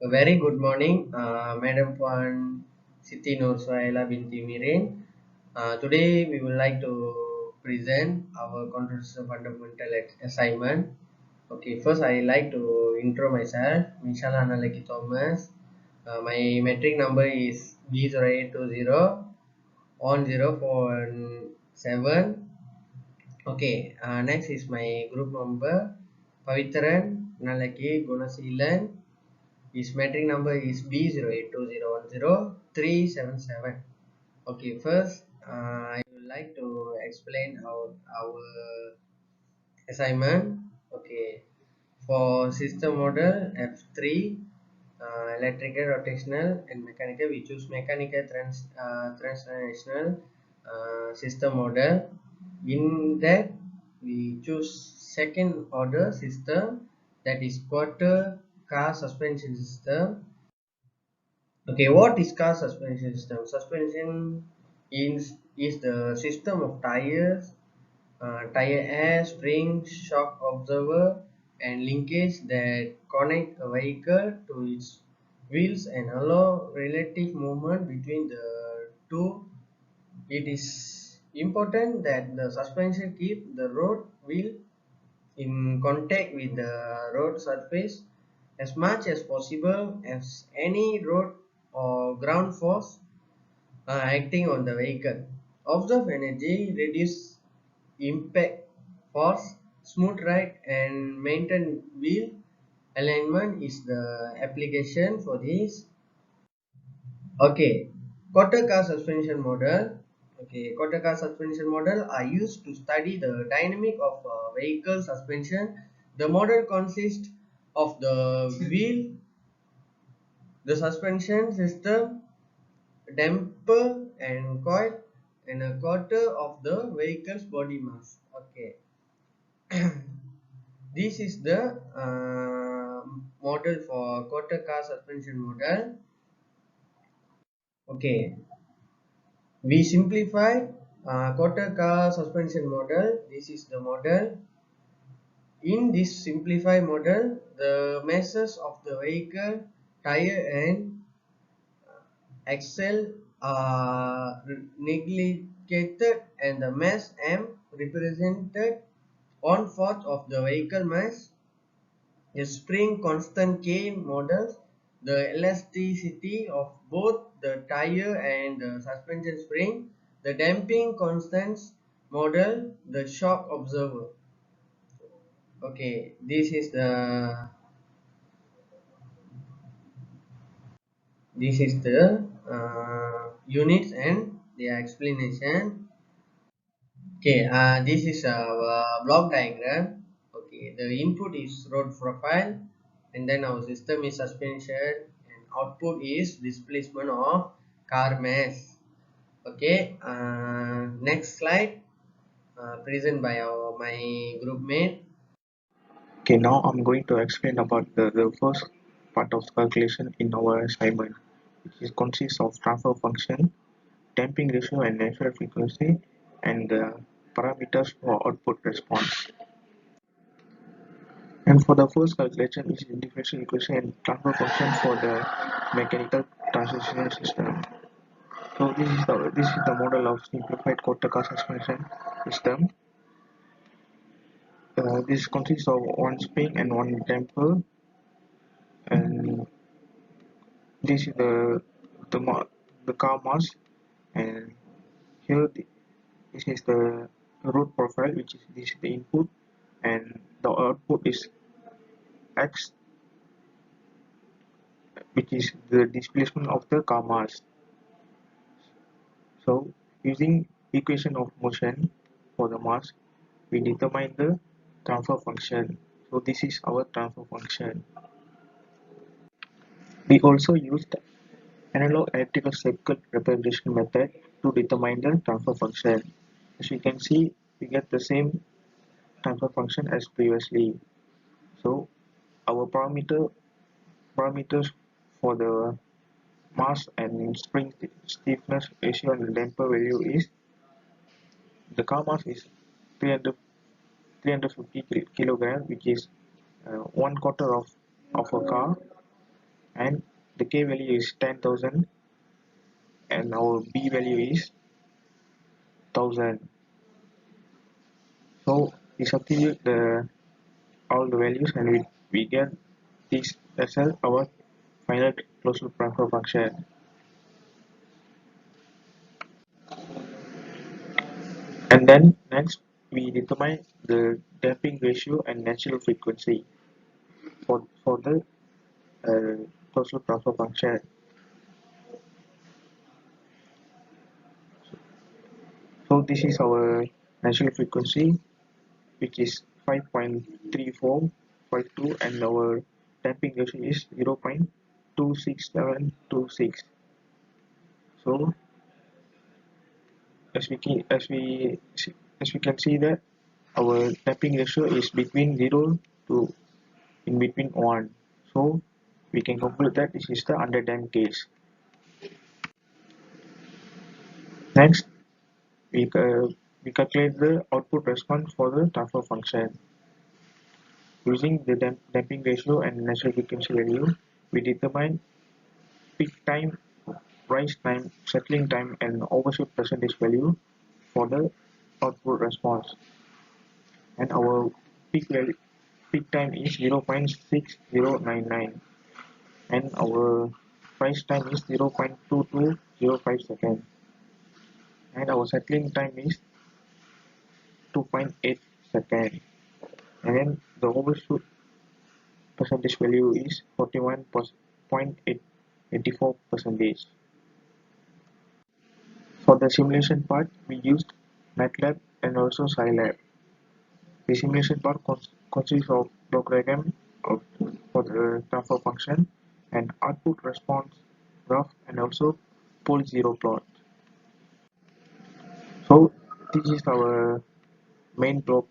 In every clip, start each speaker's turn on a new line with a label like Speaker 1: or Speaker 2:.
Speaker 1: A very good morning, Madam Puan Siti Nur Suhaila binti Mirin. Today we would like to present our controversial fundamental assignment. Okay, first I like to intro myself. Mishala Analaki Thomas. My metric number is B08201047. Okay, next is my group member Pavitran Nalaki Gunasilan. His metric number is B08201037. Okay, first I would like to explain our assignment. Okay, for system model F3, electrical, rotational, and mechanical, we choose mechanical translational system model. In that, we choose second order system, that is quarter car suspension system. Okay, what is car suspension system? Suspension is the system of tires, tire air, spring, shock absorber, and linkage that connect a vehicle to its wheels and allow relative movement between the two. It is important that the suspension keep the road wheel in contact with the road surface as much as possible, as any road or ground force acting on the vehicle. Observe energy, reduce impact force, smooth ride, and maintain wheel alignment is the application for this. Okay, quarter car suspension model. Okay, quarter car suspension model are used to study the dynamic of vehicle suspension. The model consists of the wheel, the suspension system, damper and coil, and a quarter of the vehicle's body mass. Okay, this is the model for quarter car suspension model. Okay, we simplify quarter car suspension model. This is the model. In this simplified model, the masses of the vehicle, tire, and axle are neglected, and the mass M represented 1/4 of the vehicle mass. A spring constant K models the elasticity of both the tire and the suspension spring. The damping constants model the shock absorber. Okay, this is the units and their explanation. Okay, this is a block diagram. Okay, the input is road profile, and then our system is suspension, and output is displacement of car mass. Okay, next slide, present by my group mate.
Speaker 2: Okay, now I'm going to explain about the first part of the calculation in our assignment, which consists of transfer function, damping ratio and natural frequency, and the parameters for output response. And for the first calculation, which is differential equation and transfer function for the mechanical transition system. So this is the model of simplified Kottaka suspension system. This consists of one spring and one damper, and this is the the car mass, and here this is the road profile, which is this is the input, and the output is x, which is the displacement of the car mass. So using equation of motion for the mass, we determine the transfer function. So this is our transfer function. We also used analog electrical circuit representation method to determine the transfer function. As you can see, we get the same transfer function as previously. So our parameters for the mass and spring stiffness ratio and the damper value is the car mass is 350 kilogram, which is 1/4 of a car, and the K value is 10,000 and our B value is 1000. So we substitute all the values and we get this as our final closed loop transfer function. And then next we determine the damping ratio and natural frequency for the closed loop transfer function. So this is our natural frequency, which is 5.3452, and our damping ratio is 0.26726. So as we can see that our damping ratio is between 0 to in between 1. So we can conclude that this is the underdamped case. Next, we calculate the output response for the transfer function. Using the damping ratio and natural frequency value, we determine peak time, rise time, settling time, and overshoot percentage value for the output response. And our peak time is 0.6099, and our rise time is 0.2205 seconds, and our settling time is 2.8 seconds. And then the overshoot percentage value is 41.84 percentage. For the simulation part, we used MATLAB and also Scilab. The simulation part consists of block diagram for the transfer function and output response graph and also pole zero plot. So this is our main block,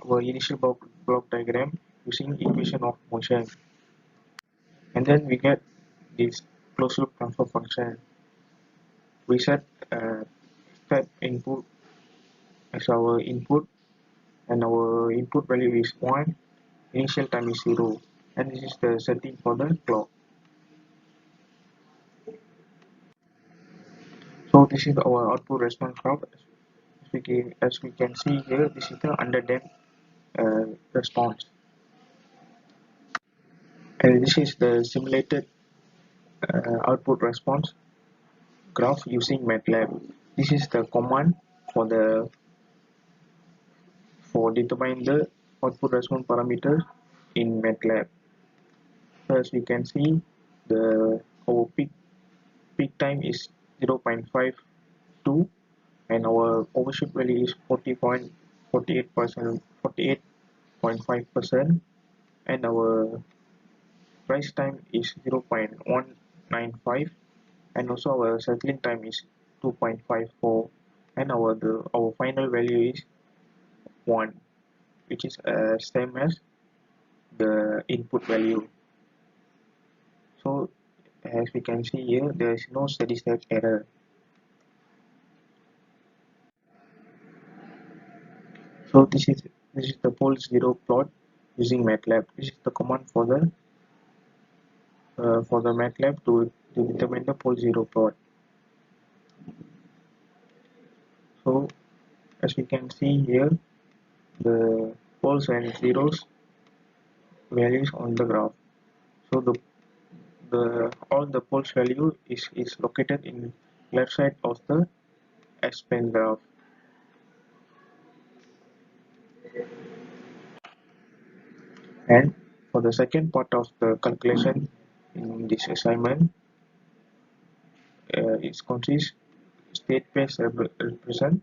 Speaker 2: our initial block diagram using equation of motion, and then we get this closed loop transfer function. We set step input as our input, and our input value is 1, initial time is 0, and this is the setting for the clock. So this is our output response graph. As we can see here, this is the underdamped response, and this is the simulated output response graph using MATLAB. This is the command for determine the output response parameter in MATLAB. So as we can see, our peak time is 0.52, and our overshoot value is 48.5%, and our rise time is 0.195, and also our settling time is 2.54, and our final value is 1, which is same as the input value. So as we can see here, there is no steady state error. So this is the pole zero plot using MATLAB. This is the command for the MATLAB to determine the pole zero plot. So as we can see here, the poles and zeros values on the graph. So all the poles value is located in left side of the S-plane graph. And for the second part of the calculation in this assignment, it consists state space represent,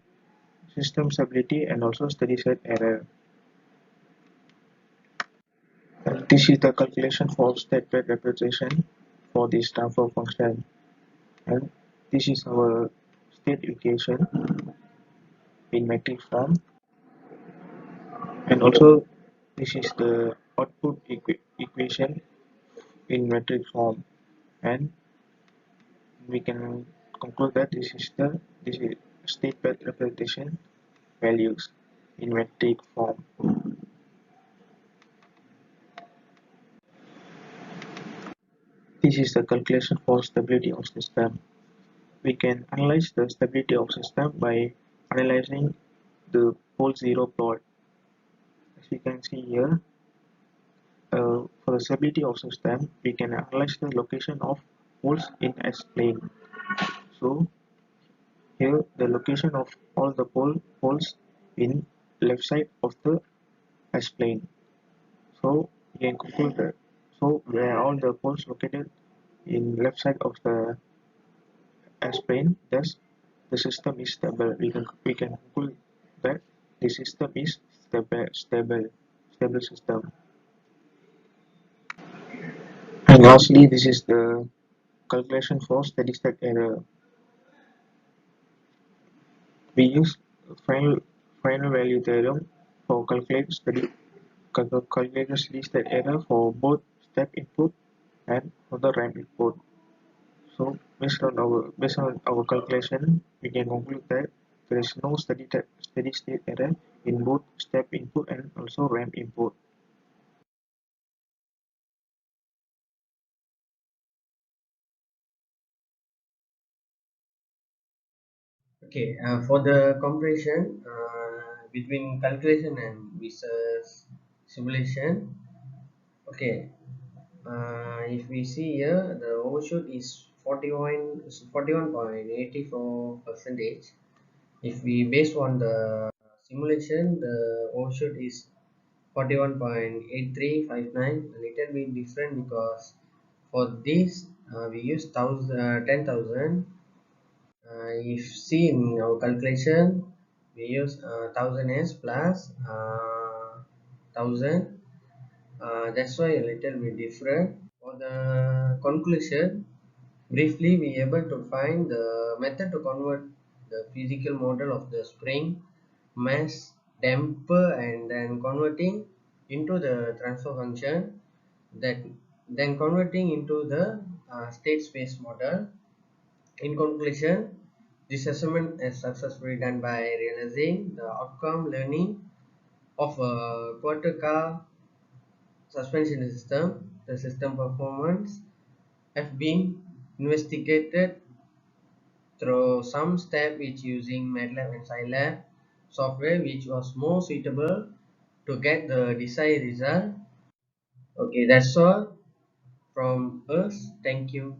Speaker 2: system stability, and also steady state error. And this is the calculation for state space representation for this transfer function, and this is our state equation in metric form, and also this is the output equation in metric form, and we can conclude that this is state space representation values in metric form. This is the calculation for stability of system. We can analyze the stability of system by analyzing the pole zero plot. As you can see here, for the stability of system, we can analyze the location of poles in S-plane. So here the location of all the poles in left side of the S-plane. So we can conclude that. So where all the poles located in left side of the S-plane, thus the system is stable. We can conclude that the system is stable system. And lastly, this is the calculation for steady state error. We use final final value theorem for calculate steady state error for both step input and for the ramp input. So based on our calculation, we can conclude that there is no steady state error in both step input and also ramp input.
Speaker 1: Okay, for the comparison between calculation and research simulation. Okay, if we see here, the overshoot is 41.84 percentage. If we based on the simulation, the overshoot is 41.8359, a little bit different because for this we use 10,000. If see in our calculation, we use 1000s plus 1000. That's why a little bit different. For the conclusion, briefly we able to find the method to convert the physical model of the spring, mass, damper, and then converting into the transfer function, that then converting into the state space model. In conclusion, this assessment is successfully done by realizing the outcome learning of a quarter car suspension system. The system performance have been investigated through some step which using MATLAB and Scilab software, which was more suitable to get the desired result. Okay, that's all from us. Thank you.